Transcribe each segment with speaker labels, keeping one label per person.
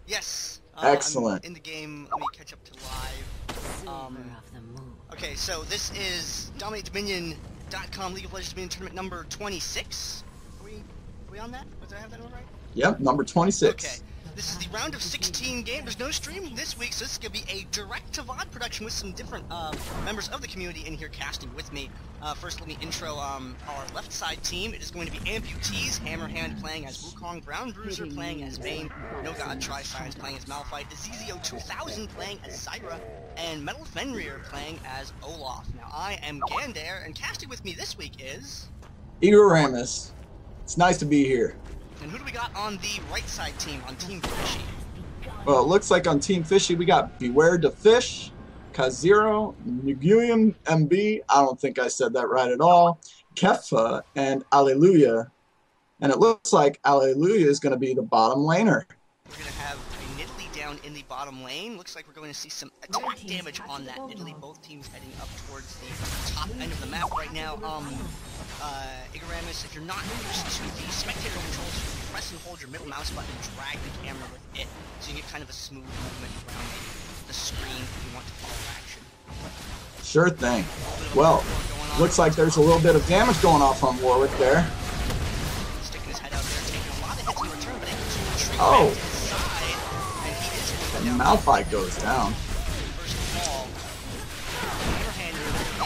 Speaker 1: Yes.
Speaker 2: Excellent.
Speaker 1: I'm in the game. Let me catch up to live. Okay, so this is DominateDominion.com League of Legends Dominion tournament number 26. Are we on that? Did I have that one right?
Speaker 2: Yep, number 26.
Speaker 1: Okay. This is the round of 16 game. There's no stream this week, so this is going to be a direct-to-VOD production with some different members of the community in here casting with me. First, let me intro our left side team. It is going to be Amputease, Hammerhand playing as Wukong, brownbruiser playing as Vayne, NoGod, TryScience playing as Malphite, Ezreal 2000 playing as Zyra, and Metalfenrir playing as Olaf. Now, I am Gandair, and casting with me this week is...
Speaker 2: Egoramus. It's nice to be here.
Speaker 1: And who do we got on the right side team, on Team Fishy?
Speaker 2: Well, it looks like on Team Fishy we got BewareDaFish, kazeiro, nguyenmb, I don't think I said that right at all, Kepha, and Aleluyah. And it looks like Aleluyah is going to be the bottom laner.
Speaker 1: We're going to have a Nidalee down in the bottom lane. Looks like we're going to see some attack damage on that Nidalee. Both teams heading up towards the top end of the map right now. Egoramus, if you're not used to the spectator controls, you can press and hold your middle mouse button and drag the camera with it, so you get kind of a smooth movement around the screen if you want to follow action.
Speaker 2: Sure thing. Well, looks like there's a little bit of damage going off on Warwick there.
Speaker 1: Sticking his head out there, taking a lot of hits in return, but able to retreat
Speaker 2: oh.
Speaker 1: back to his side, and he is
Speaker 2: And Malphite goes down.
Speaker 1: First of all, Hammerhand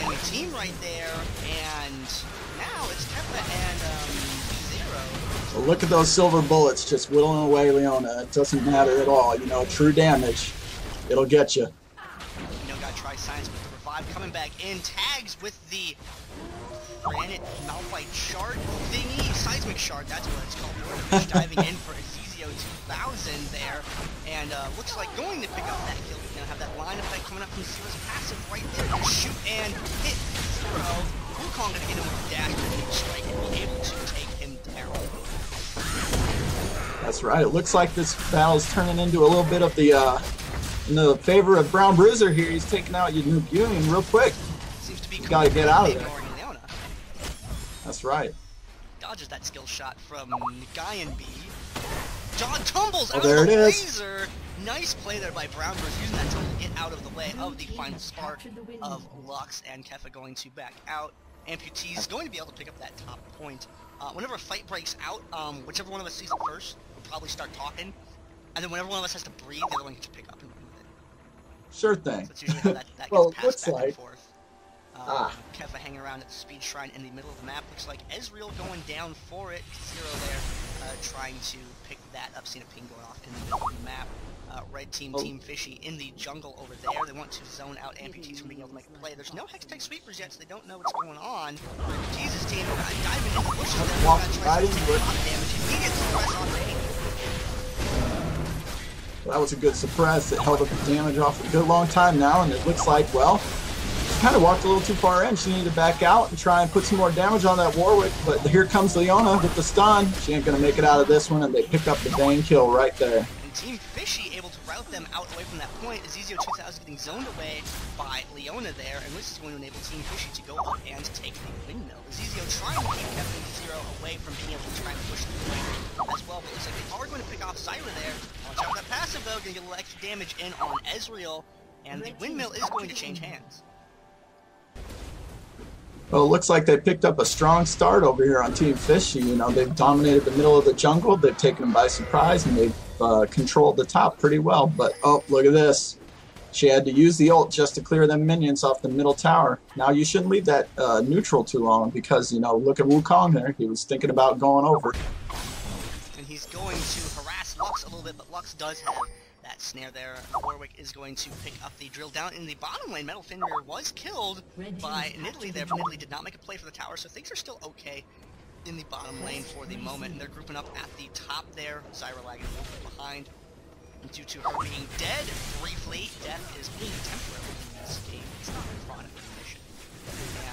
Speaker 1: in the team right there, and now it's Kepha and Kazeiro.
Speaker 2: Well, look at those silver bullets just whittling away Leona. It doesn't matter at all. You know, true damage, it'll get you.
Speaker 1: NoGod TryScience with the revive coming back in. Tags with the granite Malphite shard thingy. Seismic shard, that's what it's called. BewareDaFish diving in for Ezreal 2000 there. And looks like going to pick up that kill. We're going to have that line effect coming up from Zyra's passive right there. Gonna shoot and hit Zero. Wukong going to get him with the dash and strike and be able to take him down.
Speaker 2: That's right. It looks like this battle is turning into a little bit of the in the favor of brownbruiser here. He's taking out your Nguyen real quick.
Speaker 1: Seems to be
Speaker 2: got to get out of there.
Speaker 1: Leona.
Speaker 2: That's right.
Speaker 1: Dodges that skill shot from nguyenmb. John tumbles out
Speaker 2: there
Speaker 1: of the
Speaker 2: it is.
Speaker 1: laser. Nice play there by brownbruiser, using that tumble to get out of the way of the final spark of Lux, and Kepha going to back out. Amputease is going to be able to pick up that top point. Whenever a fight breaks out, whichever one of us sees it first, we'll probably start talking. And then whenever one of us has to breathe, the other one gets to pick up and run with it.
Speaker 2: Sure thing.
Speaker 1: So that's usually how that
Speaker 2: well,
Speaker 1: gets passed
Speaker 2: looks
Speaker 1: back
Speaker 2: like
Speaker 1: and forth. Kepha hanging around at the speed shrine in the middle of the map. Looks like Ezreal going down for it. Zero there, trying to pick that up. Seen a ping going off in the middle of the map. Red team, Team Fishy in the jungle over there. They want to zone out Amputease from being able to make a play. There's no Hextech sweepers yet, so they don't know what's going on. Amputease's team diving into the bushes there.
Speaker 2: Walk right
Speaker 1: into
Speaker 2: into it.
Speaker 1: a lot of damage. Immediate suppress on Vayne.
Speaker 2: That was a good suppress. It held up the damage off for a good long time now, and it looks like, well, she kind of walked a little too far in. She needed to back out and try and put some more damage on that Warwick, but here comes Leona with the stun. She ain't going to make it out of this one, and they pick up the Vayne kill right there.
Speaker 1: And Team Fishy able to route them out away from that point. Ezreal 2000 getting zoned away by Leona there, and this is going to enable Team Fishy to go up and take the windmill. Ezreal trying to keep Kepha and Zero away from being able to try and push the point as well, but it looks like they are going to pick off Zyra there. Watch out for that passive though, going to get a little extra damage in on Ezreal, and the windmill is going to change hands.
Speaker 2: Well, it looks like they picked up a strong start over here on Team Fishy. You know, they've dominated the middle of the jungle. They've taken them by surprise, and they've controlled the top pretty well. But, oh, look at this. She had to use the ult just to clear them minions off the middle tower. Now, you shouldn't leave that neutral too long because, you know, look at Wukong there. He was thinking about going over.
Speaker 1: And he's going to harass Lux a little bit, but Lux does have that snare there. Warwick is going to pick up the drill down in the bottom lane. Metalfenrir was killed by Nidalee there, but Nidalee did not make a play for the tower, so things are still okay in the bottom lane for the moment. And they're grouping up at the top there. Zyra lagging a little bit behind due to her being dead briefly. Death is being temporary in this game. It's not a chronic condition.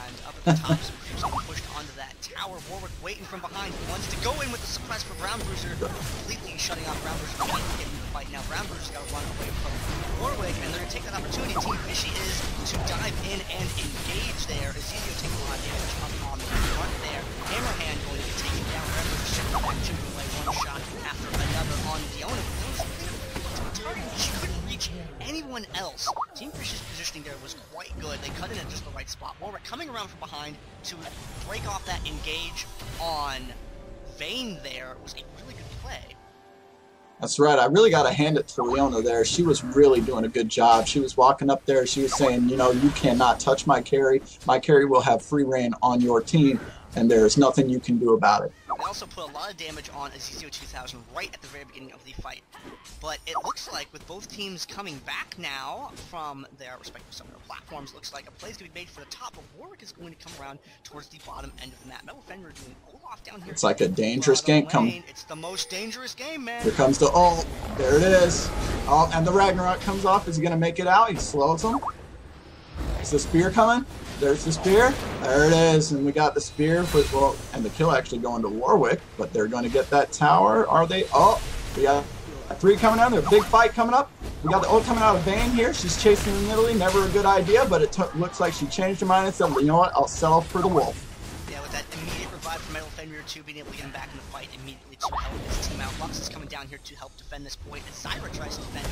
Speaker 1: And up at the top, some creeps getting pushed onto that tower. Warwick waiting from behind. He wants to go in with the suppress for brownbruiser, completely shutting off brownbruiser. Can't get in the fight now. Brownbruiser's got to run away from Warwick, and they're going to take that opportunity. Team Fishy is to dive in and engage there. Ezreal taking a lot of damage up on the front there. Hammerhand going to be taken down. Brownbruiser shooting back, chipping away one shot after another on Leona. everyone else, Team Fish's positioning there was quite good. They cut in at just the right spot. Warwick coming around from behind to break off that engage on Vayne there was a really good play.
Speaker 2: That's right. I really got to hand it to Leona there. She was really doing a good job. She was walking up there. She was saying, you know, you cannot touch my carry. My carry will have free reign on your team, and there is nothing you can do about it.
Speaker 1: They also put a lot of damage on Ezreal 2000 right at the very beginning of the fight. But it looks like with both teams coming back now from their respective summoner platforms, looks like a play is going to be made for the top, but Warwick is going to come around towards the bottom end of the map. Metalfenrir doing Olaf down here.
Speaker 2: It's like a dangerous gank coming.
Speaker 1: It's the most dangerous game, man.
Speaker 2: Here comes the ult. There it is. Oh, and the Ragnarok comes off. Is he going to make it out? He slows him. Is the spear coming? There's the spear. There it is. And we got the spear. Well, and the kill actually going to Warwick, but they're going to get that tower. Are they? Oh, we got 3 coming out. There's a big fight coming up. We got the ult coming out of Vayne here. She's chasing Nidalee. Never a good idea, but it looks like she changed her mind and said, well, you know what? I'll settle for the wolf.
Speaker 1: Yeah, with that immediate revive from Metalfenrir 2 being able to get him back in the fight immediately to help his team out. Lux is coming down here to help defend this point as Zyra tries to defend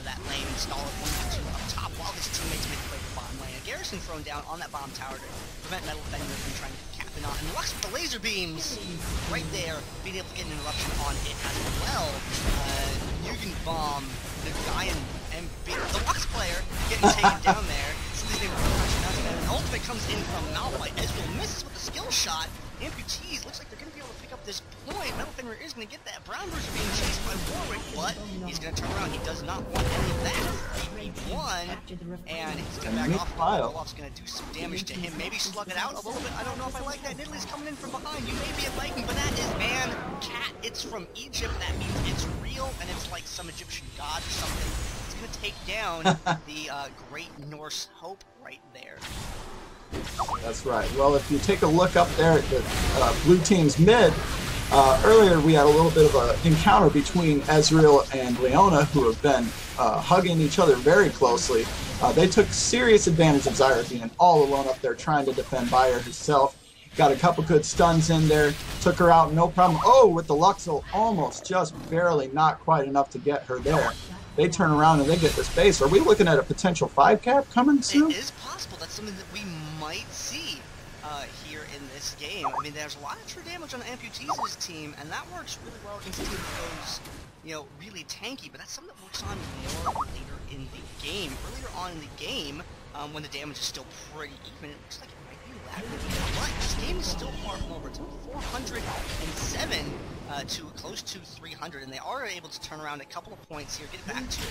Speaker 1: that lane, install it 1 2 up top while his teammates make play for bottom lane. A Garrison thrown down on that bottom tower to prevent Metalfenrir from trying to cap it on. And Lux with the laser beams right there, being able to get an interruption on it as well. nguyenmb, the nguyenmb, the Lux player getting taken down there. An ultimate comes in from Malphite. Ezreal misses with the skill shot. Amputease looks like they're going to be able to pick up this point. Metalfenrir is going to get that. brownbruiser being chased by Warwick, but he's going to turn around. He does not want any of that. 3v1, and he's going to back off. Olaf's going to do some damage to him. Maybe slug it out a little bit. I don't know if I like that. Nidalee's coming in from behind. You may be liking, but that is cat. It's from Egypt. That means it's real, and it's like some Egyptian god or something. It's going to take down the Great Norse Hope right there.
Speaker 2: That's right. Well, if you take a look up there at the blue team's mid, earlier we had a little bit of an encounter between Ezreal and Leona, who have been hugging each other very closely. They took serious advantage of Zyra being all alone up there trying to defend by herself. Got a couple good stuns in there, took her out, no problem. Oh, with the Luxel, almost just barely, not quite enough to get her there. They turn around and they get this base. Are we looking at a potential 5-cap coming soon?
Speaker 1: It is possible. That's something that we might see here in this game. I mean, there's a lot of true damage on Amputease's team, and that works really well against a team that goes, you know, really tanky, but that's something that works on more later in the game. Earlier on in the game, when the damage is still pretty even, it looks like it might be lacking. But this game is still far from over. It's 407 to close to 300, and they are able to turn around a couple of points here, get back to a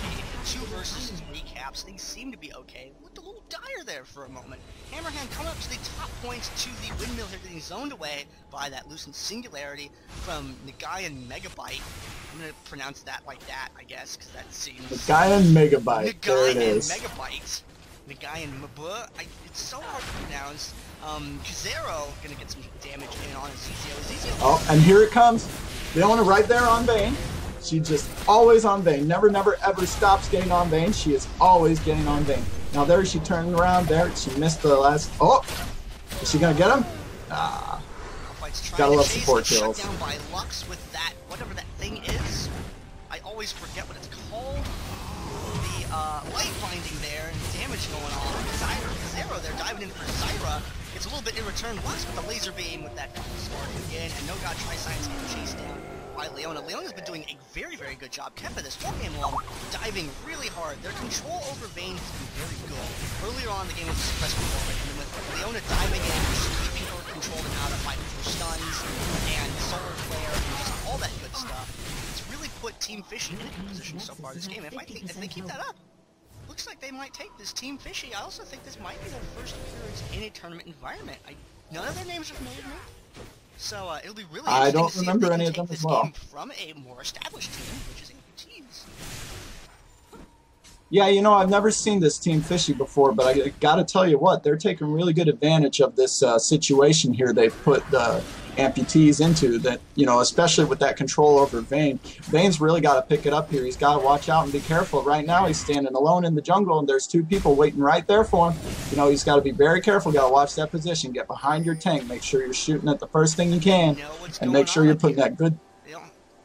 Speaker 1: 2 versus 3 caps. Things seem to be okay. Looked a little dire there for a moment. Hammerhand coming up to the top points to the windmill here, getting zoned away by that Lucent Singularity from nguyenmb. I'm going to pronounce that like that, I guess, because that seems...
Speaker 2: nguyenmb. There it is.
Speaker 1: nguyenmb. It's so hard to pronounce. Kazeiro gonna get some damage in on Ezreal.
Speaker 2: Oh, and here it comes. Leona right there on Vayne. She's just always on Vayne. Never, ever stops getting on Vayne. She is always getting on Vayne. Now there she turned around there. She missed the last... Oh! Is she gonna get him? Ah. Gotta love support kills.
Speaker 1: Shut down by Lux with that, whatever that thing is. I always forget what it's called. The light binding there and damage going on. Zyra, they're diving in for Zyra. It's a little bit in return. Lux with the laser beam with that sword again, and NoGod TryScience getting chased down by Leona. Leona's been doing a very, very good job. Kepha, this whole game long, diving really hard. Their control over Vayne has been very good. Earlier on in the game with the suppressed control, and with Leona diving in, keeping her controlled and out of fight through stuns and solar flare and just all that good stuff. It's really put Team Fishy in a good position so far this game. If they keep that up, looks like they might take this. Team Fishy, I also think this might be their first appearance in a tournament environment. None of their names are familiar to me. So it'll be really interesting
Speaker 2: I don't
Speaker 1: to see
Speaker 2: remember
Speaker 1: if they
Speaker 2: any
Speaker 1: can
Speaker 2: of them
Speaker 1: take
Speaker 2: as well.
Speaker 1: this game from a more established team, which is Amputease.
Speaker 2: Yeah, you know, I've never seen this Team Fishy before, but I gotta tell you what, they're taking really good advantage of this situation here they've put the Amputease into, that, you know, especially with that control over Vayne. Vayne's really got to pick it up here. He's got to watch out and be careful. Right now, he's standing alone in the jungle, and there's 2 people waiting right there for him. You know, he's got to be very careful. Got to watch that position. Get behind your tank. Make sure you're shooting at the first thing you can, and make sure you're putting that good...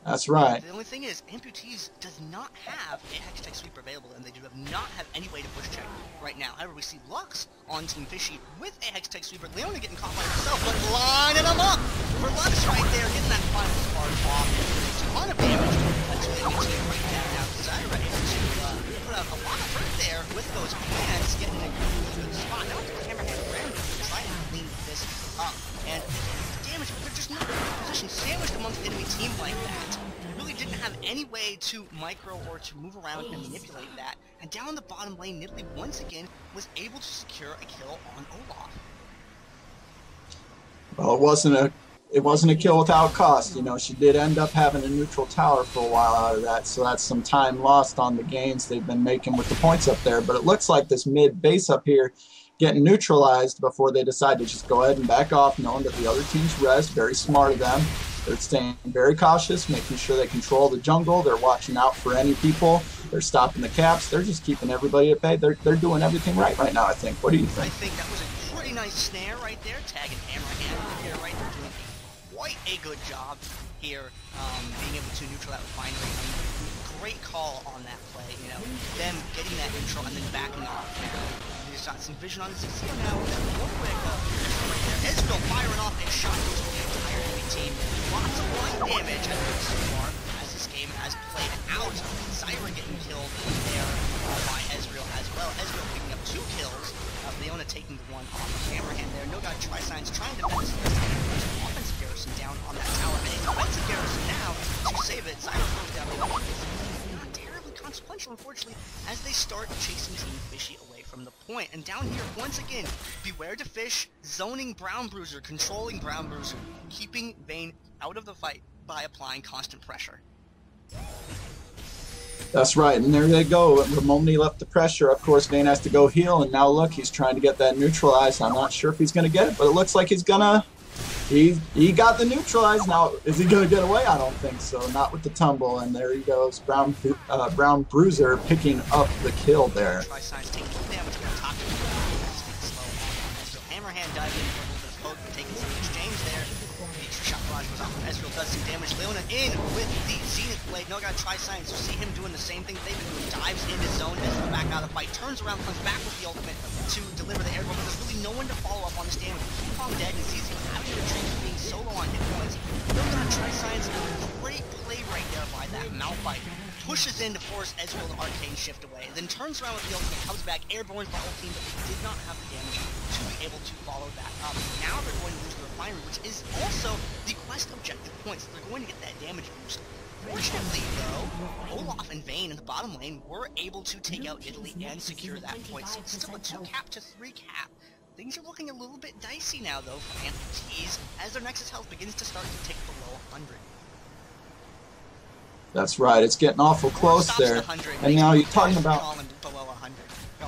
Speaker 2: That's right.
Speaker 1: The only thing is, Amputease does not have a Hextech Sweeper available, and they do not have any way to push check right now. However, we see Lux on Team Fishy with a Hextech Sweeper. Leona getting caught by herself, but lining them up for Lux right there, getting that final spark off. A ton of damage to the enemy team right now. Zyra able to put out a lot of hurt there with those plans, getting in a really good spot. Now it's Hammerhead Brand trying to clean this up, and damage, but they're just not in a position sandwiched amongst the enemy team like that. Really didn't have any way to micro or to move around and manipulate that. And down the bottom lane, Nidalee once again was able to secure a kill on Olaf.
Speaker 2: Well, it wasn't a kill without cost. You know, she did end up having a neutral tower for a while out of that, so that's some time lost on the gains they've been making with the points up there. But it looks like this mid base up here getting neutralized before they decide to just go ahead and back off, knowing that the other team's res. Very smart of them. They're staying very cautious, making sure they control the jungle. They're watching out for any people. They're stopping the caps. They're just keeping everybody at bay. They're doing everything right now, I think. What do you think?
Speaker 1: I think that was a pretty nice snare right there. Tagging Hammerhand here right there, doing quite a good job here, being able to neutral that refinery. Great call on that play, you know, them getting that neutral and then backing off. He's got some vision on his Ezreal now. Warwick right there. Ezreal firing off a shot to the entire enemy team. Lots of blind damage so far as this game has played out. Zyra getting killed there by Ezreal as well. Ezreal picking up 2 kills. Leona taking the one off of Hammerhand there. NoGod TryScience trying to defend this offensive Garrison down on that tower. And a defensive Garrison now to save it. Zyra throws down the one. Not terribly consequential, unfortunately, as they start chasing Team Fishy away from the point. And down here, once again, BewareDaFish zoning brownbruiser, controlling brownbruiser, keeping Vayne out of the fight by applying constant pressure.
Speaker 2: That's right, and there they go. The moment he left the pressure, of course, Vayne has to go heal, and now look, he's trying to get that neutralized. I'm not sure if he's going to get it, but it looks like he's going to. He got the neutralized. Now, is he going to get away? I don't think so. Not with the tumble, and there he goes. brownbruiser picking up the kill there.
Speaker 1: TryScience taking full damage on top of the slow on Hammerhand diving in for a little bit of poke, taking some exchange there. The shot barrage was off. Ezreal does some damage. Leona in with the Zenith Blade. NoGod TryScience. You see him doing the same thing they've been doing. Dives into zone. Ezreal back out of the fight. Turns around, comes back with the ultimate to deliver the airball. But there's really no one to follow up on this damage. Wukong dead is easy. Having to retreat from being solo on hit points. NoGod TryScience. Great play right there by that Malphite. Pushes in to force Ezreal to arcane shift away. Then turns around with the ultimate. Comes back. Airborne for the whole team. But they did not have the damage to be able to follow that up. Now they're going to lose the refinery, which is also the quest objective points. They're going to get that damage boost. Fortunately, though, Olaf and Vayne in the bottom lane were able to take out Nidalee and secure that point. So it's still a 2 cap to 3 cap. Things are looking a little bit dicey now, though, for Amputease, as their Nexus health begins to start to tick below 100.
Speaker 2: That's right. It's getting awful close there. And now you're talking about.
Speaker 1: Below 100. Go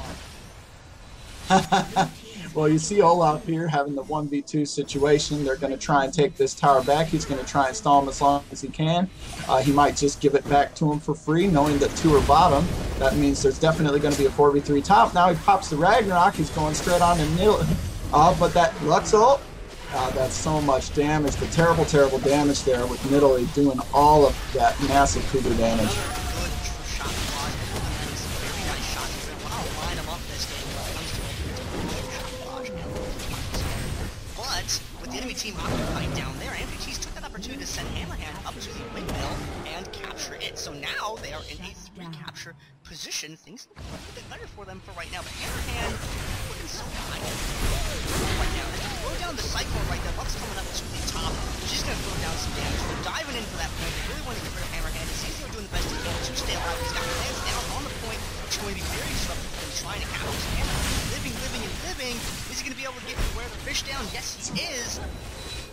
Speaker 1: on.
Speaker 2: Well, you see Olaf here having the 1v2 situation. They're going to try and take this tower back. He's going to try and stall him as long as he can. He might just give it back to him for free, knowing that 2 are bottom. That means there's definitely going to be a 4v3 top. Now he pops the Ragnarok. He's going straight on to Nidalee. But that Lux ult, that's so much damage. The terrible, terrible damage there with Nidalee doing all of that massive Cougar damage.
Speaker 1: Team occupied down there. Amputease took that opportunity to send Hammerhand up to the windmill and capture it. So now they are in a 3 capture position. Things look a little bit better for them for right now, but Hammerhand looking so high right now. They throw down the cyclone right there. Lux coming up to the top. She's going to throw down some damage. They're diving in for that point. They really want to get rid of Hammerhand. It's easier doing the best he can to stay alive. He's got hands down on the point, which is going to be very disruptive for them trying to capture Hammerhand. Living. Is he going to be able to get BewareDaFish down? Yes, he is.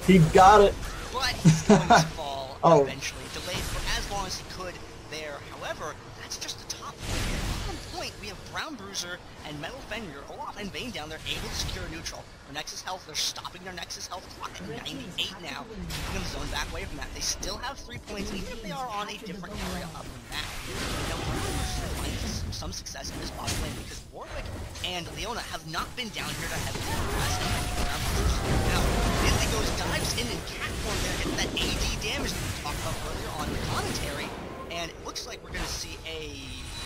Speaker 2: He got it.
Speaker 1: But he's going to fall eventually. Delayed for as long as he could there. However, that's just the top point. At one point, we have brownbruiser and Metalfenrir, Olaf and Vayne down there, able to secure a neutral. Their Nexus health, they're stopping their Nexus health clock at 98 now, keeping them zoned back away from that. They still have 3 points, even if they are on a different area of the map. Now, brownbruiser finds some success in this bottom lane because Warwick and Leona have not been down here to heavily harass now. Nidalee goes, dives in cat form there, hitting that AD damage that we talked about earlier on the commentary. And it looks like we're going to see a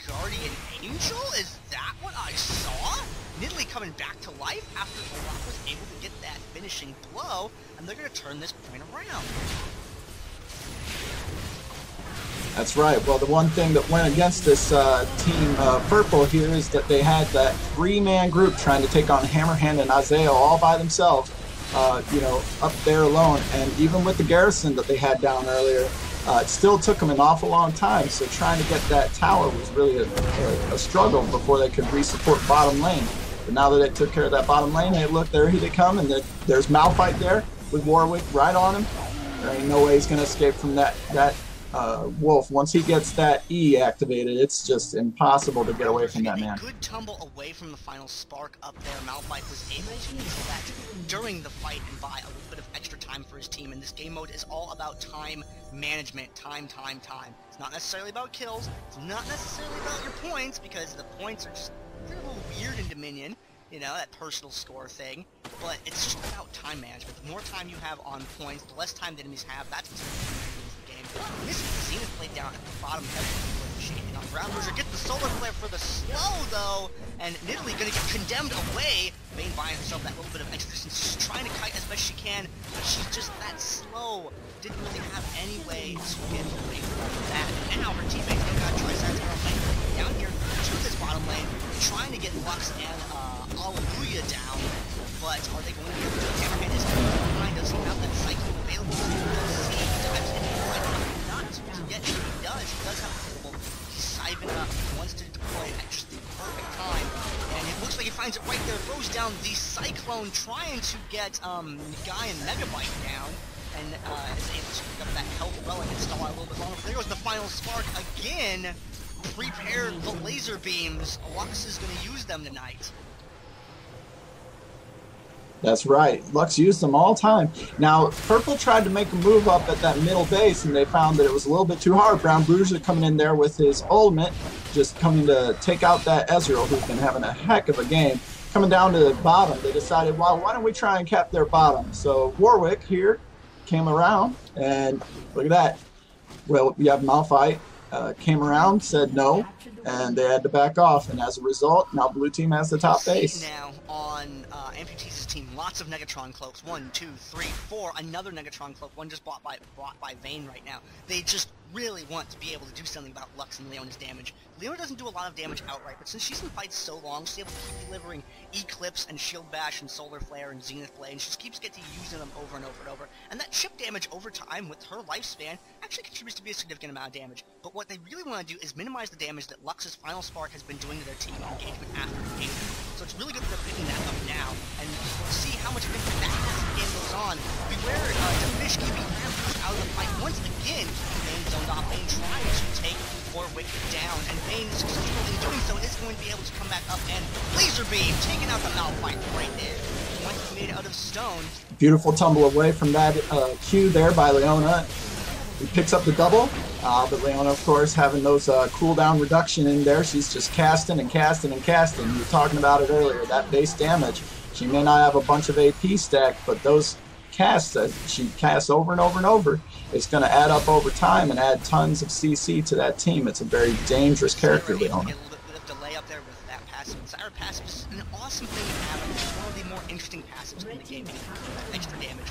Speaker 1: Guardian Angel? Is that what I saw? Nidalee coming back to life after Olaf was able to get that finishing blow, and they're going to turn this point around.
Speaker 2: That's right. Well, the one thing that went against this team Purple here is that they had that 3-man group trying to take on Hammerhand and Ezreal all by themselves, you know, up there alone. And even with the Garrison that they had down earlier, it still took them an awful long time. So trying to get that tower was really a struggle before they could re-support bottom lane. But now that they took care of that bottom lane, hey, look, there they come, and there's Malphite there with Warwick right on him. There ain't no way he's going to escape from that Wolf. Once he gets that E activated, it's just impossible to get away from that man.
Speaker 1: A good tumble away from the final spark up there. Malphite was able to use that during the fight and buy a little bit of extra time for his team. And this game mode is all about time management. Time. It's not necessarily about kills. It's not necessarily about your points, because the points are just a little weird in Dominion. You know, that personal score thing. But it's just about time management. The more time you have on points, the less time the enemies have. That's what's going to win the game. This is the Zenith play down at the bottom heavy. And on brownbruiser, get the solar flare for the slow though, and Nidalee gonna get condemned away. Vayne buying herself that little bit of extra distance. She's trying to kite as best she can, but she's just that slow. Didn't really have any way to get away from that. And now her teammates, NoGod, TryScience, are playing down here to this bottom lane, trying to get Lux and Aleluyah down. But are they going to be able to? Hammerhead is behind, doesn't have that cycle available. We'll see. Dives in not to get it. He does have a available. Zyra wants to deploy at just the perfect time, and it looks like he finds it right there, throws down the Cyclone, trying to get nguyenmb down, and is able to pick up that health relic and stall out a little bit longer. There goes the final spark again. Prepare the laser beams. Lux is going to use them tonight.
Speaker 2: That's right. Lux used them all time. Now, Purple tried to make a move up at that middle base, and they found that it was a little bit too hard. brownbruiser coming in there with his ultimate, just coming to take out that Ezreal, who's been having a heck of a game. Coming down to the bottom, they decided, well, why don't we try and cap their bottom? So Warwick here came around, and look at that. Well, you have Malphite came around, said no, and they had to back off. And as a result, now blue team has the top base.
Speaker 1: Now on Amputease's team, lots of Negatron cloaks. 1, 2, 3, 4. Another Negatron cloak. One just bought by Vayne right now. They just really want to be able to do something about Lux and Leona's damage. Leona doesn't do a lot of damage outright, but since she's in fights so long, she's able to keep delivering Eclipse and Shield Bash and Solar Flare and Zenith Blade, and she just keeps getting using them over and over and over. And that chip damage over time with her lifespan actually contributes to be a significant amount of damage. But what they really want to do is minimize the damage that Lux's final spark has been doing to their team engagement after engagement. So it's really good that they're picking that up now, and we'll see how much of impact that has as the game goes on. BewareDaFish keeping Amputease out of the fight once again. Vayne zoned off, Vayne trying to take Warwick down, and Vayne successful in doing so is going to be able to come back up and laser beam, taking out the Malphite right there. Once made out of stone.
Speaker 2: Beautiful tumble away from that Q there by Leona. He picks up the double, but Leona, of course, having those cooldown reduction in there. She's just casting and casting and casting. You were talking about it earlier, that base damage. She may not have a bunch of AP stack, but those casts that she casts over and over and over, it's going to add up over time and add tons of CC to that team. It's a very dangerous character, Leona.
Speaker 1: Get a little bit of delay up there with that passive. Zyra passive is an awesome thing to have. It's one of the more interesting passives in the game. That extra damage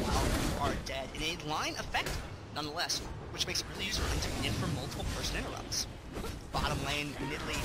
Speaker 1: while you are dead. In a line effect, nonetheless, which makes it really useful to knit for multiple person interrupts. Bottom lane, Nidalee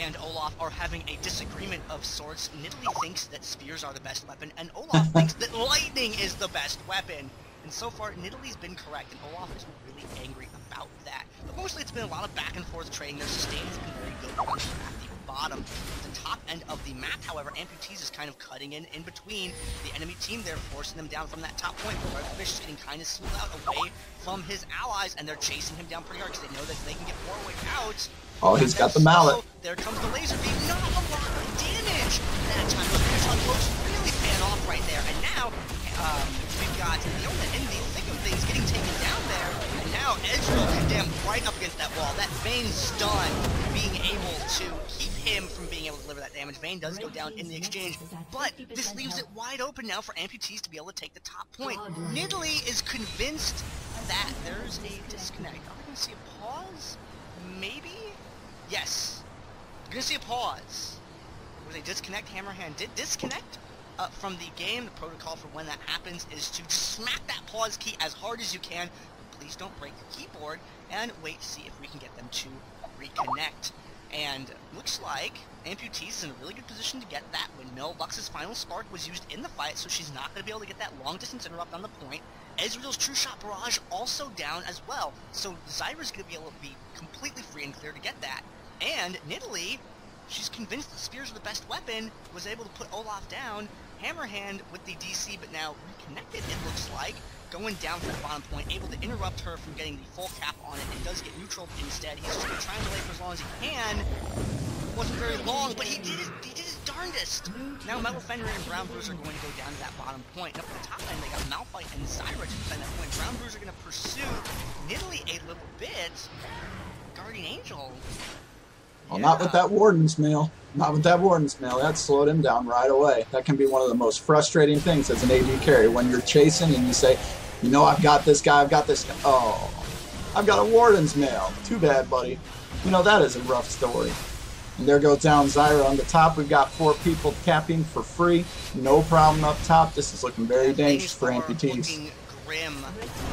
Speaker 1: and Olaf are having a disagreement of sorts. Nidalee thinks that spears are the best weapon, and Olaf thinks that lightning is the best weapon. And so far, Nidalee's been correct, and Olaf is really angry about that. But mostly it's been a lot of back and forth trading. Their sustain has been very good at the bottom. At the top end of the map, however, Amputease is kind of cutting in between the enemy team. They're forcing them down from that top point. Fish is getting kind of slowed out away from his allies, and they're chasing him down pretty hard because they know that they can get Warwick out.
Speaker 2: Oh, he's got the mallet.
Speaker 1: There comes the laser beam. Not a lot of damage. That time, those Negatron cloaks really paying off right there. And now, we've got Leona in the thick of things getting taken down there. And now Ezreal condemned right up against that wall. That Vayne stun being able to keep him from being able to deliver that damage. Vayne does go down in the exchange, but this leaves it wide open now for Amputease to be able to take the top point. Nidalee is convinced that there's a disconnect. Are we going to see a pause? Maybe? Yes. We're going to see a pause. Where they disconnect. Hammerhand did disconnect from the game. The protocol for when that happens is to just smack that pause key as hard as you can. Please don't break the keyboard, and wait to see if we can get them to reconnect. And looks like Amputease is in a really good position to get that windmill. Lux's final spark was used in the fight, so she's not going to be able to get that long distance interrupt on the point. Ezreal's True Shot Barrage also down as well, so Zyra's going to be able to be completely free and clear to get that. And Nidalee, she's convinced the spears are the best weapon, was able to put Olaf down. Hammerhand with the DC, but now reconnected, it looks like. Going down to the bottom point, able to interrupt her from getting the full cap on it, and does get neutral instead. He's just going to try and delay for as long as he can. Wasn't very long, but he did his darndest. Now Metalfenrir and brownbruiser are going to go down to that bottom point. And up at the top end, they got Malphite and Zyra to defend that point. brownbruiser going to pursue Nidalee a little bit. Guardian Angel.
Speaker 2: Well, not with that Warden's Mail. Not with that Warden's Mail. That slowed him down right away. That can be one of the most frustrating things as an AD carry when you're chasing and you say, you know, I've got this guy, I've got this guy. Oh, I've got a Warden's Mail. Too bad, buddy. You know, that is a rough story. And there goes down Zyra on the top. We've got 4 people capping for free. No problem up top. This is looking very dangerous for Amputease.
Speaker 1: Looking grim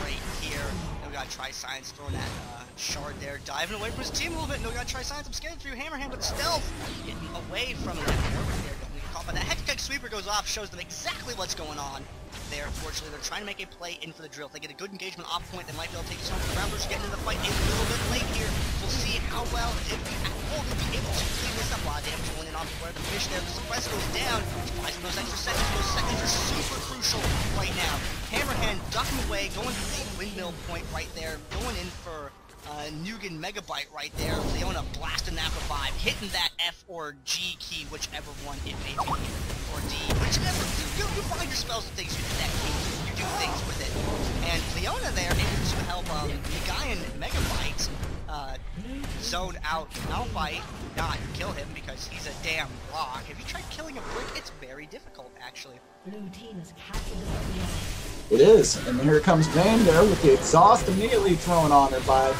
Speaker 1: right here. We've got TryScience throwing that shard there, diving away from his team a little bit. NoGod TryScience, I'm scared for you. Hammerhand with stealth, getting away from that Warwick there. Don't get caught by that. Hectic sweeper goes off, shows them exactly what's going on there. Fortunately, they're trying to make a play in for the drill. If they get a good engagement off point, they might be able to take this home. The brownbruiser getting into the fight a little bit late here. We'll see how well if we will be able to clean this up. A lot of damage going in on BewareDaFish there. The suppress goes down. Buys those extra seconds. Those seconds are super crucial right now. Hammerhand ducking away, going for the windmill point right there, going in for nguyenmb right there. Leona blasting that revive, hitting that F or G key, whichever one it may be, or D, whichever. You find your spells and things, you do that key, you do things with it. And Leona there able to help nguyenmb zone out Malphite, not kill him because he's a damn rock. If you try killing a brick, it's very difficult, actually.
Speaker 3: Blue team is captain of
Speaker 2: It is, and here comes Vayne there with the exhaust immediately thrown on her by,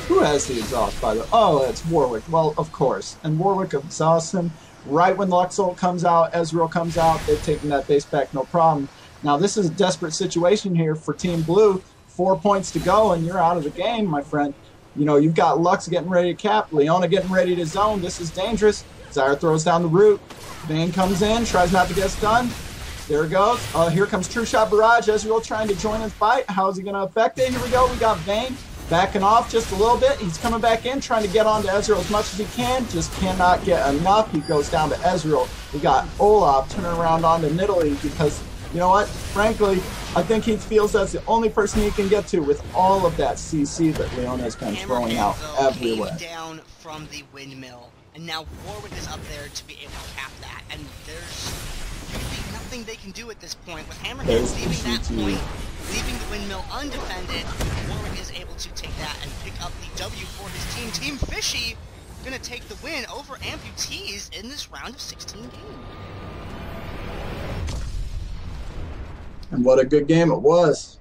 Speaker 2: who has the exhaust by the way? Oh, it's Warwick. Well, of course. And Warwick exhausts him right when Luxol comes out, Ezreal comes out, they've taken that base back, no problem. Now, this is a desperate situation here for Team Blue. 4 points to go, and you're out of the game, my friend. You know, you've got Lux getting ready to cap, Leona getting ready to zone. This is dangerous. Zyra throws down the root. Vayne comes in, tries not to get stunned. There it goes. Here comes True Shot Barrage. Ezreal trying to join his fight. How is he going to affect it? Here we go. We got Vayne backing off just a little bit. He's coming back in, trying to get onto Ezreal as much as he can. Just cannot get enough. He goes down to Ezreal. We got Olaf turning around onto Nidalee because, you know what? Frankly, I think he feels that's the only person he can get to with all of that CC that Leona has been throwing out everywhere.
Speaker 1: Came down from the windmill, and now Warwick is up there to be able to cap that, and there's really nothing they can do at this point. With Hammerhand leaving that point, leaving the windmill undefended, Warwick is able to take that and pick up the W for his team. Team Fishy gonna take the win over Amputease in this round of 16 games.
Speaker 2: And what a good game it was.